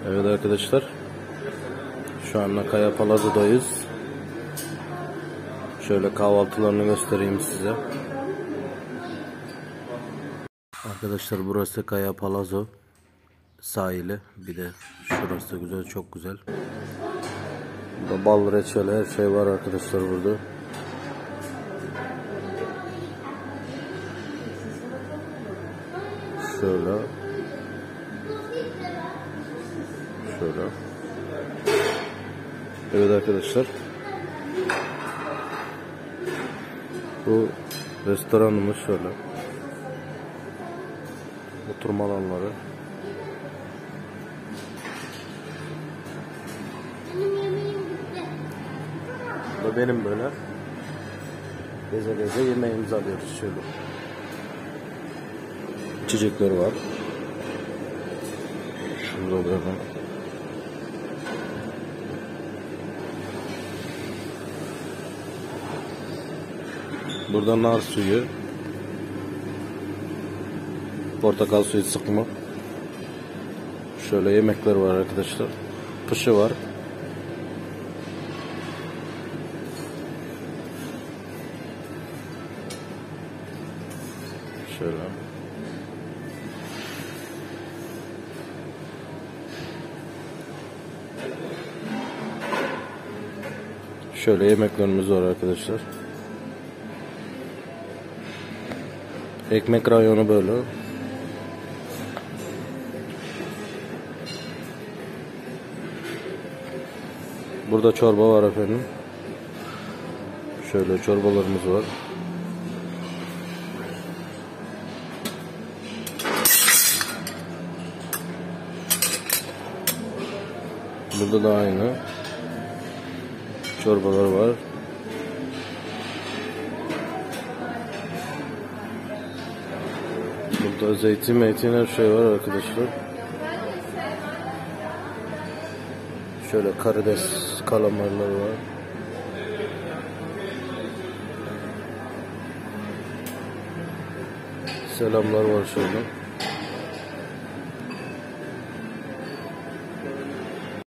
Evet arkadaşlar, şu anda Kaya Palazzo'dayız. Şöyle kahvaltılarını göstereyim size. Arkadaşlar burası Kaya Palazzo sahili. Bir de şurası güzel, çok güzel. Burada bal, reçel, her şey var arkadaşlar burada. Şöyle. Evet arkadaşlar. Bu restoranımız şöyle. Oturma alanları. Bu benim böyle. Geze geze yemeğimizi alıyoruz şöyle. İçecekler var. Şurada bakın. Burada nar suyu, portakal suyu sıkma. Şöyle yemekler var arkadaşlar. Pışı var. Şöyle. Şöyle yemeklerimiz var arkadaşlar. Ekmek rayonu böyle. Burada çorba var efendim. Şöyle çorbalarımız var. Burada da aynı çorbalar var. Burada zeytin, her şey var arkadaşlar. Şöyle karides, kalamarlar var. Selamlar var şöyle.